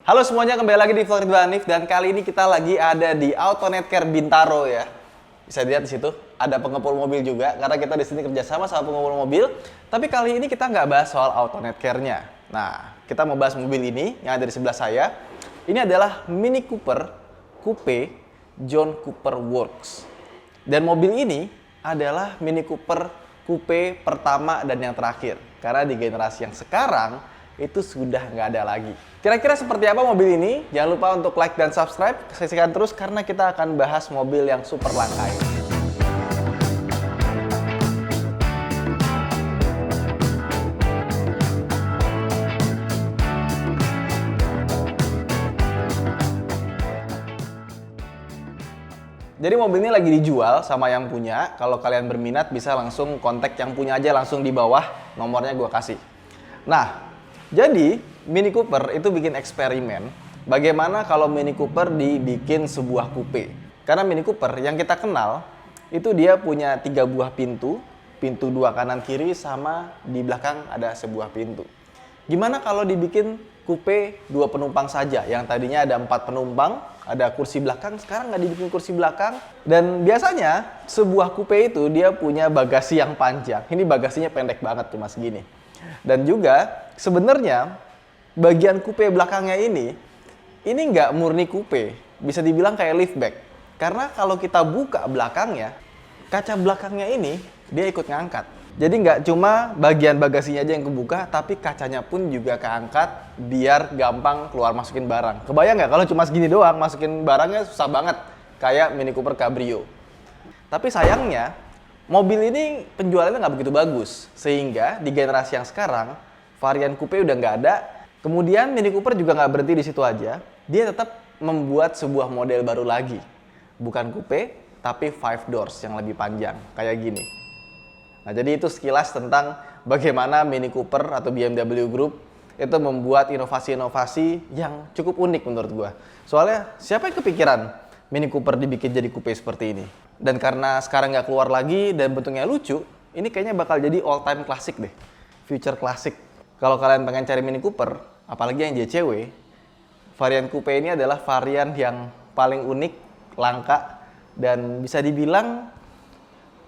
Halo semuanya, kembali lagi di Vlog Ridwan Hanif dan kali ini kita lagi ada di Autonet Care Bintaro ya. Bisa dilihat di situ ada pengepul mobil juga karena kita di sini kerjasama sama pengepul mobil. Tapi kali ini kita nggak bahas soal Autonet Care-nya. Nah, kita mau bahas mobil ini yang ada di sebelah saya. Ini adalah Mini Cooper Coupe John Cooper Works. Dan mobil ini adalah Mini Cooper Coupe pertama dan yang terakhir. Karena di generasi yang sekarang itu sudah nggak ada lagi. Kira-kira seperti apa mobil ini? Jangan lupa untuk like dan subscribe. Saksikan terus karena kita akan bahas mobil yang super langka ini. Jadi mobil ini lagi dijual sama yang punya. Kalau kalian berminat bisa langsung kontak yang punya aja langsung di bawah. Nomornya gue kasih. Nah, jadi Mini Cooper itu bikin eksperimen bagaimana kalau Mini Cooper dibikin sebuah coupe. Karena Mini Cooper yang kita kenal itu dia punya 3 buah pintu, pintu 2 kanan kiri sama di belakang ada sebuah pintu. Gimana kalau dibikin coupe 2 penumpang saja, yang tadinya ada 4 penumpang, ada kursi belakang, sekarang nggak dibikin kursi belakang. Dan biasanya sebuah coupe itu dia punya bagasi yang panjang. Ini bagasinya pendek banget cuma segini. Dan juga sebenarnya bagian coupe belakangnya ini nggak murni coupe, bisa dibilang kayak liftback. Karena kalau kita buka belakangnya, kaca belakangnya ini dia ikut ngangkat. Jadi nggak cuma bagian bagasinya aja yang kebuka, tapi kacanya pun juga keangkat biar gampang keluar masukin barang. Kebayang nggak kalau cuma segini doang masukin barangnya susah banget kayak Mini Cooper Cabrio. Tapi sayangnya mobil ini penjualannya nggak begitu bagus, sehingga di generasi yang sekarang varian coupe udah nggak ada. Kemudian Mini Cooper juga nggak berhenti di situ aja, dia tetap membuat sebuah model baru lagi, bukan coupe tapi 5 doors yang lebih panjang kayak gini. Nah, jadi itu sekilas tentang bagaimana Mini Cooper atau BMW Group itu membuat inovasi-inovasi yang cukup unik menurut gua. Soalnya siapa yang kepikiran Mini Cooper dibikin jadi coupe seperti ini? Dan karena sekarang nggak keluar lagi dan bentuknya lucu, ini kayaknya bakal jadi all time classic deh. Future classic. Kalau kalian pengen cari Mini Cooper, apalagi yang JCW, varian coupe ini adalah varian yang paling unik, langka, dan bisa dibilang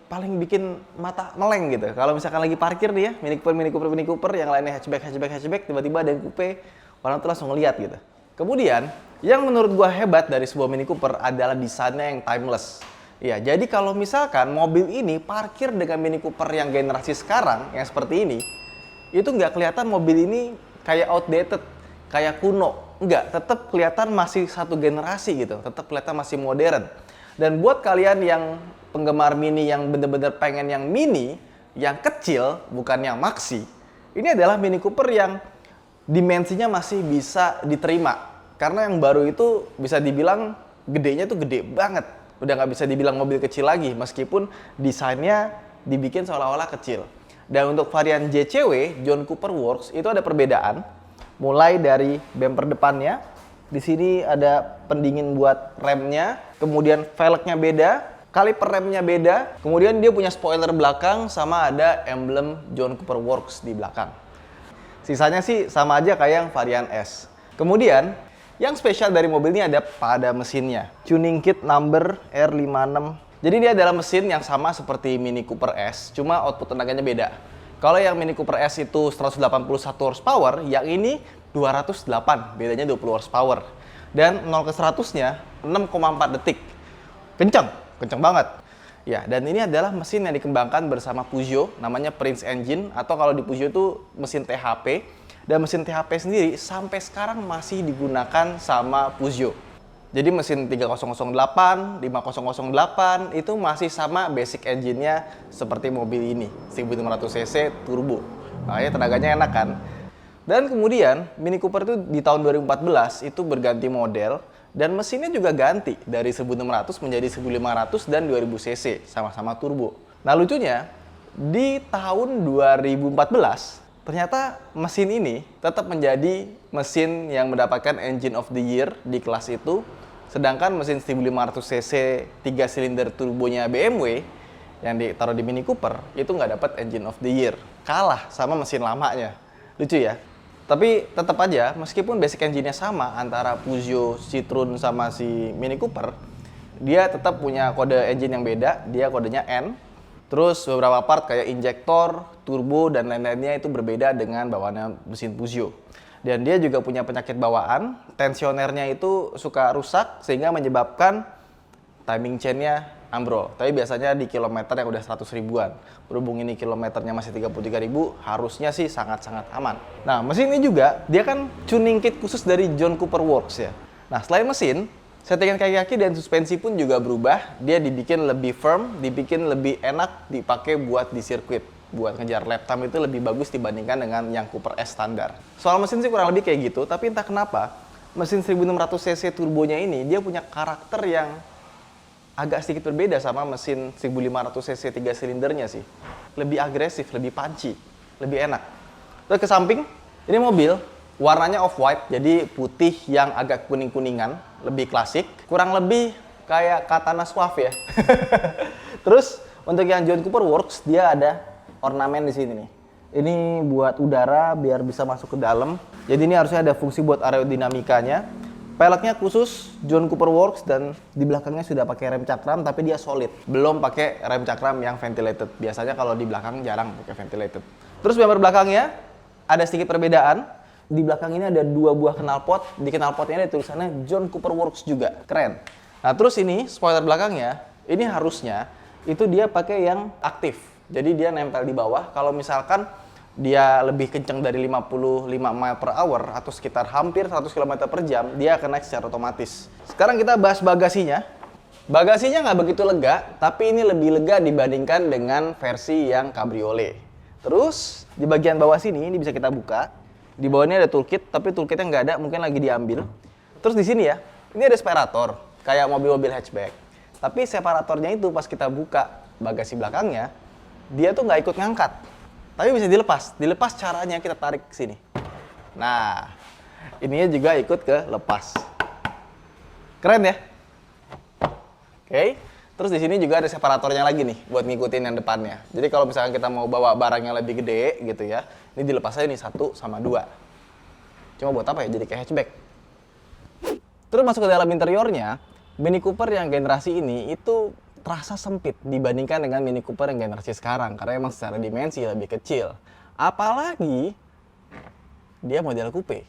paling bikin mata meleng gitu. Kalau misalkan lagi parkir nih ya, Mini Cooper, yang lainnya hatchback, tiba-tiba ada yang coupe, orang tuh langsung ngeliat gitu. Kemudian, yang menurut gua hebat dari sebuah Mini Cooper adalah desainnya yang timeless. Iya, jadi kalau misalkan mobil ini parkir dengan Mini Cooper yang generasi sekarang, yang seperti ini, itu nggak kelihatan mobil ini kayak outdated, kayak kuno. Nggak, tetap kelihatan masih satu generasi gitu, tetap kelihatan masih modern. Dan buat kalian yang penggemar Mini yang bener-bener pengen yang mini, yang kecil, bukan yang maxi, ini adalah Mini Cooper yang dimensinya masih bisa diterima. Karena yang baru itu bisa dibilang gedenya tuh gede banget. Udah nggak bisa dibilang mobil kecil lagi, meskipun desainnya dibikin seolah-olah kecil. Dan untuk varian JCW, John Cooper Works, itu ada perbedaan. Mulai dari bumper depannya, di sini ada pendingin buat remnya, kemudian velgnya beda, kaliper remnya beda, kemudian dia punya spoiler belakang sama ada emblem John Cooper Works di belakang. Sisanya sih sama aja kayak yang varian S. Kemudian, yang spesial dari mobil ini ada pada mesinnya. Tuning kit number R56. Jadi dia adalah mesin yang sama seperti Mini Cooper S, cuma output tenaganya beda. Kalau yang Mini Cooper S itu 181 horsepower, yang ini 208, bedanya 20 horsepower. Dan 0 ke 100-nya 6,4 detik. Kenceng banget. Ya, dan ini adalah mesin yang dikembangkan bersama Peugeot, namanya Prince Engine, atau kalau di Peugeot itu mesin THP. Dan mesin THP sendiri sampai sekarang masih digunakan sama Peugeot. Jadi mesin 3008, 5008 itu masih sama basic engine-nya seperti mobil ini, 1500 cc turbo. Makanya tenaganya enak kan? Dan kemudian Mini Cooper itu di tahun 2014 itu berganti model dan mesinnya juga ganti dari 1600 menjadi 1500 dan 2000 cc sama-sama turbo. Nah lucunya di tahun 2014 ternyata mesin ini tetap menjadi mesin yang mendapatkan Engine of the Year di kelas itu. Sedangkan mesin 1500 cc 3 silinder turbonya BMW yang ditaruh di Mini Cooper itu nggak dapat Engine of the Year. Kalah sama mesin lamanya. Lucu ya? Tapi tetap aja, meskipun basic engine-nya sama antara Peugeot, Citroen sama si Mini Cooper, dia tetap punya kode engine yang beda, dia kodenya N. Terus beberapa part kayak injektor, turbo, dan lain-lainnya itu berbeda dengan bawaannya mesin Peugeot. Dan dia juga punya penyakit bawaan, tensionernya itu suka rusak sehingga menyebabkan timing chain-nya ambrol. Tapi biasanya di kilometer yang udah 100 ribuan. Berhubung ini kilometernya masih 33 ribu, harusnya sih sangat-sangat aman. Nah, mesin ini juga, dia kan tuning kit khusus dari John Cooper Works ya. Nah, selain mesin, settingan kaki-kaki dan suspensi pun juga berubah. Dia dibikin lebih firm, dibikin lebih enak dipakai buat di sirkuit. Buat ngejar lap time itu lebih bagus dibandingkan dengan yang Cooper S standar. Soal mesin sih kurang lebih kayak gitu, tapi entah kenapa mesin 1600cc turbonya ini dia punya karakter yang agak sedikit berbeda sama mesin 1500cc 3 silindernya sih. Lebih agresif, lebih punchy, lebih enak. Terus ke samping, ini mobil warnanya off-white, jadi putih yang agak kuning-kuningan, lebih klasik. Kurang lebih kayak Katana Suave ya. Terus untuk yang John Cooper Works, dia ada ornamen di sini nih. Ini buat udara biar bisa masuk ke dalam. Jadi ini harusnya ada fungsi buat aerodinamikanya. Peleknya khusus John Cooper Works dan di belakangnya sudah pakai rem cakram tapi dia solid. Belum pakai rem cakram yang ventilated. Biasanya kalau di belakang jarang pakai ventilated. Terus bumper belakangnya ada sedikit perbedaan. Di belakang ini ada 2 buah knalpot. Di knalpotnya ada tulisannya John Cooper Works juga. Keren. Nah, terus ini spoiler belakangnya, ini harusnya itu dia pakai yang aktif. Jadi dia nempel di bawah. Kalau misalkan dia lebih kenceng dari 55 mile per hour atau sekitar hampir 100 km per jam, dia akan naik secara otomatis. Sekarang kita bahas bagasinya. Bagasinya nggak begitu lega, tapi ini lebih lega dibandingkan dengan versi yang cabriolet. Terus di bagian bawah sini, ini bisa kita buka. Di bawahnya ada toolkit, tapi toolkitnya nggak ada, mungkin lagi diambil. Terus di sini ya, ini ada separator, kayak mobil-mobil hatchback. Tapi separatornya itu pas kita buka bagasi belakangnya, dia tuh nggak ikut ngangkat. Tapi bisa dilepas. Dilepas caranya kita tarik ke sini. Nah, ininya juga ikut ke lepas. Keren ya? Oke. Terus di sini juga ada separatornya lagi nih buat ngikutin yang depannya. Jadi kalau misalkan kita mau bawa barang yang lebih gede gitu ya, ini dilepas aja nih 1 sama 2. Cuma buat apa ya? Jadi kayak hatchback. Terus masuk ke dalam interiornya, Mini Cooper yang generasi ini itu terasa sempit dibandingkan dengan Mini Cooper yang generasi sekarang karena emang secara dimensi lebih kecil. Apalagi dia model coupe.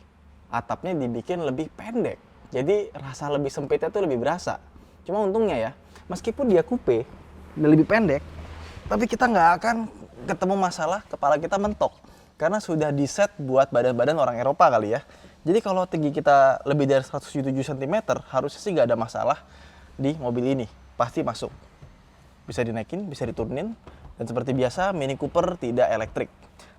Atapnya dibikin lebih pendek. Jadi rasa lebih sempitnya tuh lebih berasa. Cuma untungnya ya, meskipun dia coupe dan lebih pendek, tapi kita nggak akan ketemu masalah kepala kita mentok karena sudah diset buat badan-badan orang Eropa kali ya. Jadi kalau tinggi kita lebih dari 107 cm, harusnya sih nggak ada masalah di mobil ini. Pasti masuk. Bisa dinaikin, bisa diturunin. Dan seperti biasa, Mini Cooper tidak elektrik.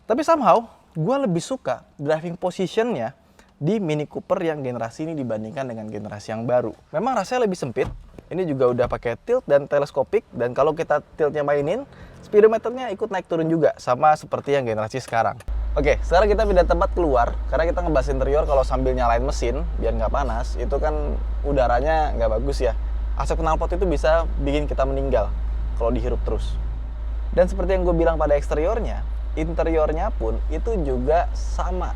Tapi somehow, gue lebih suka driving positionnya di Mini Cooper yang generasi ini dibandingkan dengan generasi yang baru. Memang rasanya lebih sempit. Ini juga udah pakai tilt dan teleskopik. Dan kalau kita tiltnya mainin, speedometernya ikut naik turun juga. Sama seperti yang generasi sekarang. Oke, sekarang kita pindah tempat keluar. Karena kita ngebahas interior kalau sambil nyalain mesin, biar nggak panas, itu kan udaranya nggak bagus ya. Asap knalpot itu bisa bikin kita meninggal kalau dihirup terus. Dan seperti yang gue bilang pada eksteriornya, interiornya pun itu juga sama.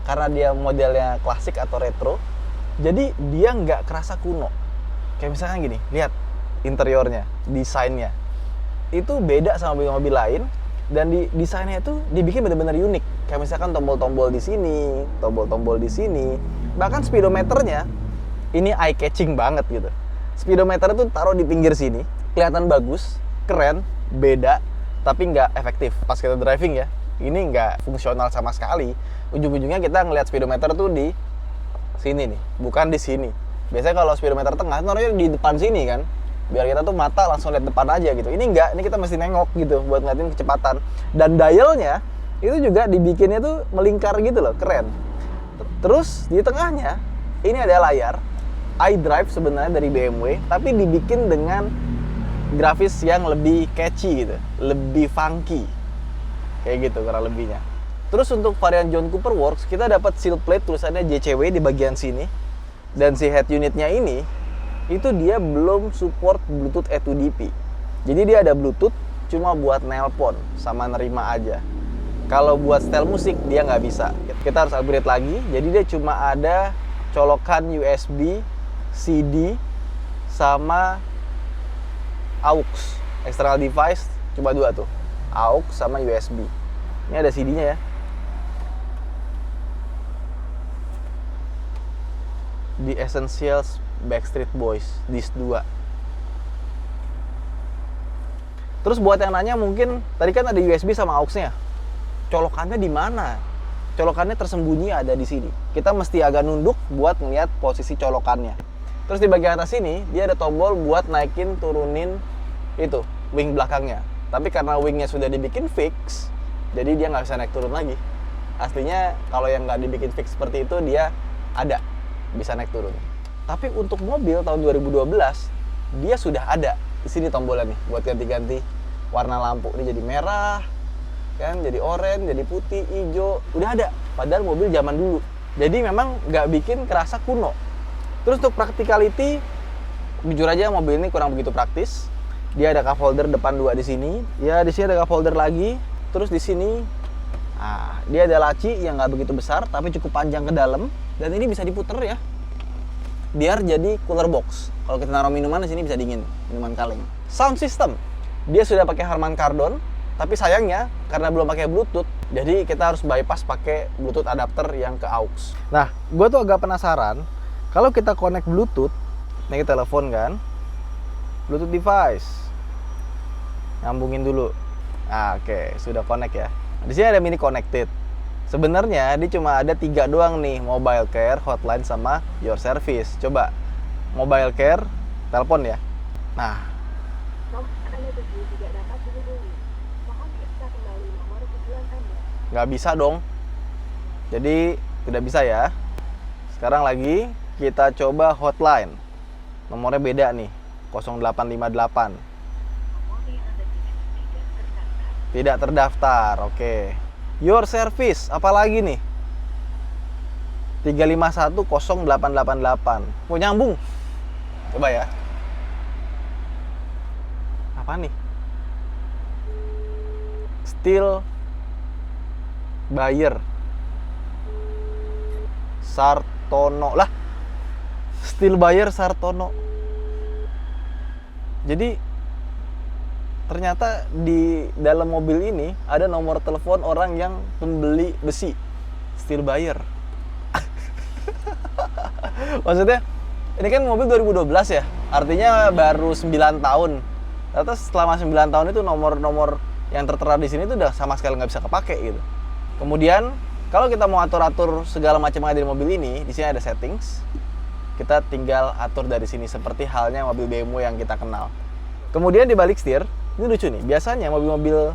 Karena dia modelnya klasik atau retro, jadi dia nggak kerasa kuno. Kayak misalkan gini, lihat interiornya, desainnya. Itu beda sama mobil-mobil lain, dan desainnya itu dibikin benar-benar unik. Kayak misalkan tombol-tombol di sini, tombol-tombol di sini. Bahkan speedometernya, ini eye-catching banget gitu. Speedometer itu taruh di pinggir sini, kelihatan bagus, keren, beda, tapi nggak efektif. Pas kita driving ya, ini nggak fungsional sama sekali. Ujung-ujungnya kita ngelihat speedometer tuh di sini nih, bukan di sini. Biasanya kalau speedometer tengah, taruhnya di depan sini kan, biar kita tuh mata langsung lihat depan aja gitu. Ini nggak, ini kita mesti nengok gitu buat ngeliatin kecepatan. Dan dialnya itu juga dibikinnya tuh melingkar gitu loh, keren. Terus di tengahnya ini ada layar iDrive sebenarnya dari BMW, tapi dibikin dengan grafis yang lebih catchy gitu, lebih funky. Kayak gitu kurang lebihnya. Terus untuk varian John Cooper Works, kita dapat seal plate tulisannya JCW di bagian sini. Dan si head unitnya ini, itu dia belum support Bluetooth E2DP. Jadi dia ada Bluetooth, cuma buat nelpon sama nerima aja. Kalau buat setel musik dia nggak bisa. Kita harus upgrade lagi. Jadi dia cuma ada colokan USB, CD, sama aux. External device cuma 2 tuh. AUX sama USB. Ini ada CD-nya ya. The Essentials Backstreet Boys, disc 2. Terus buat yang nanya mungkin tadi kan ada USB sama AUX-nya. Colokannya di mana? Colokannya tersembunyi ada di sini. Kita mesti agak nunduk buat ngeliat posisi colokannya. Terus di bagian atas ini dia ada tombol buat naikin turunin itu wing belakangnya. Tapi karena wingnya sudah dibikin fix, jadi dia nggak bisa naik turun lagi. Aslinya kalau yang nggak dibikin fix seperti itu dia ada bisa naik turun. Tapi untuk mobil tahun 2012 dia sudah ada di sini tombolnya nih buat ganti-ganti warna lampu. Ini jadi merah, kan, jadi oranye, jadi putih, hijau, udah ada. Padahal mobil zaman dulu. Jadi memang nggak bikin kerasa kuno. Terus untuk practicality, jujur aja mobil ini kurang begitu praktis. Dia ada cup holder depan 2 di sini. Ya di sini ada cup holder lagi. Terus di sini, dia ada laci yang nggak begitu besar tapi cukup panjang ke dalam. Dan ini bisa diputer ya, biar jadi cooler box. Kalau kita naruh minuman di sini bisa dingin, minuman kaleng. Sound system, dia sudah pakai Harman Kardon, tapi sayangnya karena belum pakai Bluetooth, jadi kita harus bypass pakai Bluetooth adapter yang ke AUX. Nah, gue tuh agak penasaran, kalau kita connect Bluetooth, ini telepon kan, Bluetooth device, nyambungin dulu. Oke, sudah connect ya. Di sini ada mini connected. Sebenarnya dia cuma ada 3 doang nih, mobile care, hotline, sama your service. Coba mobile care, telepon ya. Nah, nggak bisa dong. Jadi tidak bisa ya. Sekarang lagi kita coba hotline. Nomornya beda nih, 0858. Tidak terdaftar, oke. Your service, apalagi nih? 3510888. Mau nyambung? Coba ya. Apa nih? Still buyer. Sartono. Lah. Still buyer Sartono. Jadi ternyata di dalam mobil ini ada nomor telepon orang yang pembeli besi, still buyer. Maksudnya, ini kan mobil 2012 ya, artinya baru 9 tahun. Ternyata selama 9 tahun itu nomor-nomor yang tertera di sini itu udah sama sekali nggak bisa kepake gitu. Kemudian, kalau kita mau atur-atur segala macam yang ada di mobil ini, di sini ada settings. Kita tinggal atur dari sini seperti halnya mobil BMW yang kita kenal. Kemudian di balik setir, ini lucu nih, biasanya mobil-mobil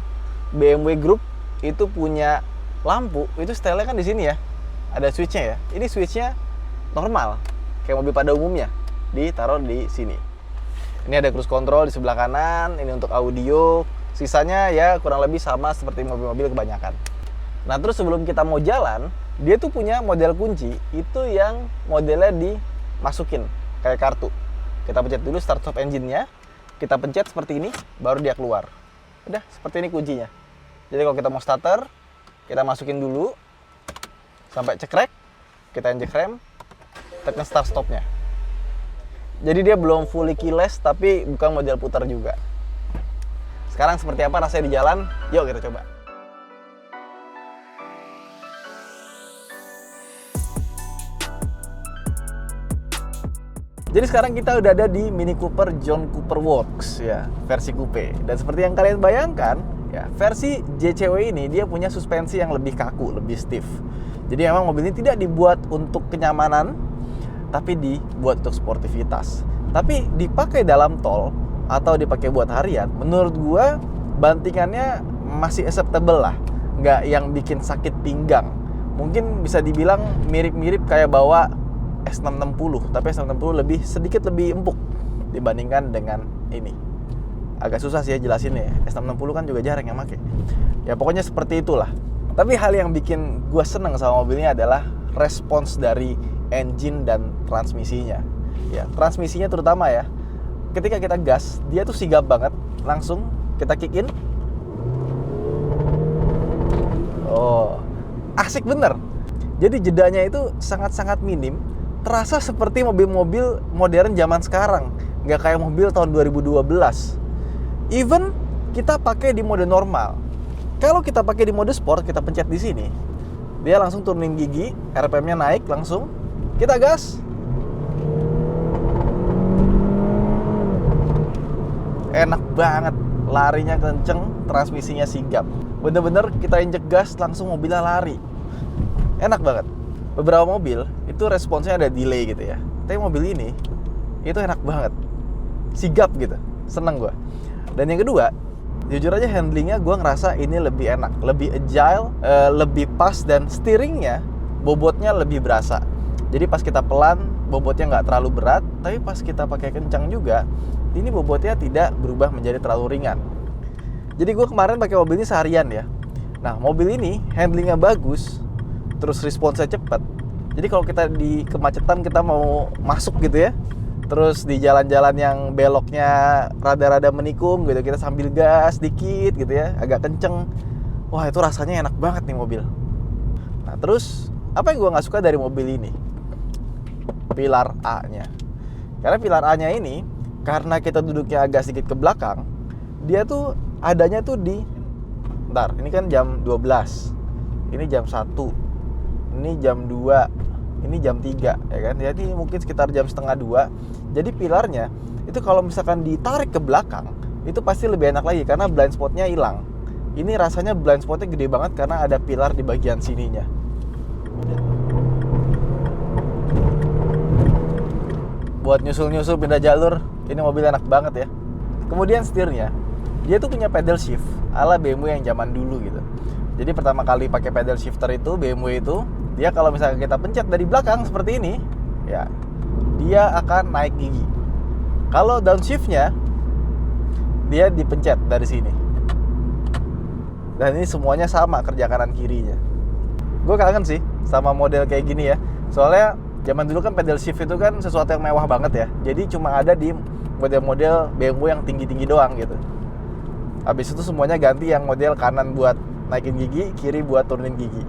BMW Group itu punya lampu, itu stylenya kan di sini ya. Ada switch-nya ya. Ini switch-nya normal, kayak mobil pada umumnya, ditaruh di sini. Ini ada cruise control di sebelah kanan, ini untuk audio. Sisanya ya kurang lebih sama seperti mobil-mobil kebanyakan. Nah terus sebelum kita mau jalan, dia tuh punya model kunci, itu yang modelnya dimasukin, kayak kartu. Kita pencet dulu start stop engine-nya. Kita pencet seperti ini, baru dia keluar. Udah, seperti ini kuncinya. Jadi kalau kita mau starter, kita masukin dulu, sampai cekrek, kita injek rem, tekan start stopnya. Jadi dia belum fully keyless, tapi bukan model putar juga. Sekarang seperti apa rasanya di jalan? Yuk kita coba. Jadi sekarang kita udah ada di Mini Cooper John Cooper Works ya, versi coupe. Dan seperti yang kalian bayangkan, ya, versi JCW ini dia punya suspensi yang lebih kaku, lebih stiff. Jadi memang mobil ini tidak dibuat untuk kenyamanan, tapi dibuat untuk sportivitas. Tapi dipakai dalam tol atau dipakai buat harian, menurut gua bantingannya masih acceptable lah. Nggak yang bikin sakit pinggang. Mungkin bisa dibilang mirip-mirip kayak bawa S660, tapi S660 sedikit lebih empuk dibandingkan dengan ini. Agak susah sih ya jelasin ya. S660 kan juga jarang yang pakai. Ya pokoknya seperti itulah. Tapi hal yang bikin gue seneng sama mobilnya adalah respons dari engine dan transmisinya. Ya, transmisinya terutama ya. Ketika kita gas, dia tuh sigap banget. Langsung kita kick in. asik bener. Jadi jedanya itu sangat-sangat minim, terasa seperti mobil-mobil modern zaman sekarang, nggak kayak mobil tahun 2012. Even kita pakai di mode normal, kalau kita pakai di mode sport, kita pencet di sini, dia langsung turunin gigi, RPM-nya naik langsung, kita gas. Enak banget, larinya kenceng, transmisinya sigap. Bener-bener kita injek gas, langsung mobilnya lari. Enak banget. Beberapa mobil, itu responsnya ada delay gitu ya. Tapi mobil ini, itu enak banget. Sigap gitu, seneng gue. Dan yang kedua, jujur aja handlingnya gue ngerasa ini lebih enak. Lebih agile, lebih pas, dan steeringnya, bobotnya lebih berasa. Jadi pas kita pelan, bobotnya nggak terlalu berat. Tapi pas kita pakai kencang juga, ini bobotnya tidak berubah menjadi terlalu ringan. Jadi gue kemarin pakai mobil ini seharian ya. Nah, mobil ini handlingnya bagus, terus responsnya cepat. Jadi kalau kita di kemacetan, kita mau masuk gitu ya, terus di jalan-jalan yang beloknya rada-rada menikung gitu, kita sambil gas dikit gitu ya, agak kenceng. Wah, itu rasanya enak banget nih mobil. Nah, terus apa yang gue nggak suka dari mobil ini? Pilar A-nya. Karena pilar A-nya ini, karena kita duduknya agak sedikit ke belakang, dia tuh adanya tuh di, bentar, ini kan jam 12, ini jam 1, ini jam 2, ini jam 3, ya kan? Jadi mungkin sekitar jam setengah 2. Jadi pilarnya itu kalau misalkan ditarik ke belakang, itu pasti lebih enak lagi karena blind spotnya hilang. Ini rasanya blind spotnya gede banget karena ada pilar di bagian sininya. Buat nyusul-nyusul pindah jalur, ini mobil enak banget ya. Kemudian setirnya, dia tuh punya pedal shift ala BMW yang zaman dulu gitu. Jadi pertama kali pakai pedal shifter itu, BMW itu, dia kalau misalnya kita pencet dari belakang seperti ini, ya, dia akan naik gigi. Kalau downshiftnya, dia dipencet dari sini. Dan ini semuanya sama kerja kanan kirinya. Gue kangen sih sama model kayak gini ya. Soalnya zaman dulu kan pedal shift itu kan sesuatu yang mewah banget ya. Jadi cuma ada di model-model BMW yang tinggi-tinggi doang gitu. Habis itu semuanya ganti yang model kanan buat naikin gigi, kiri buat turunin gigi.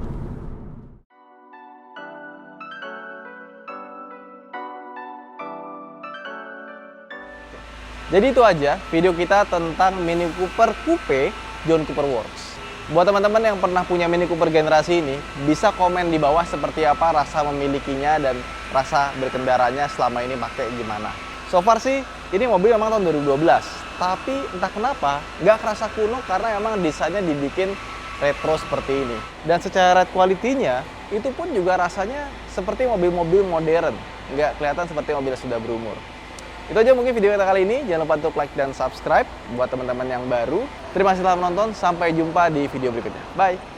Jadi itu aja video kita tentang Mini Cooper Coupe John Cooper Works. Buat teman-teman yang pernah punya Mini Cooper generasi ini, bisa komen di bawah seperti apa rasa memilikinya dan rasa berkendaranya selama ini pakai gimana. So far sih, ini mobil memang tahun 2012, tapi entah kenapa nggak kerasa kuno karena emang desainnya dibikin retro seperti ini. Dan secara kualitinya, itu pun juga rasanya seperti mobil-mobil modern, nggak kelihatan seperti mobil yang sudah berumur. Itu aja mungkin video kita kali ini. Jangan lupa untuk like dan subscribe buat teman-teman yang baru. Terima kasih telah menonton. Sampai jumpa di video berikutnya. Bye!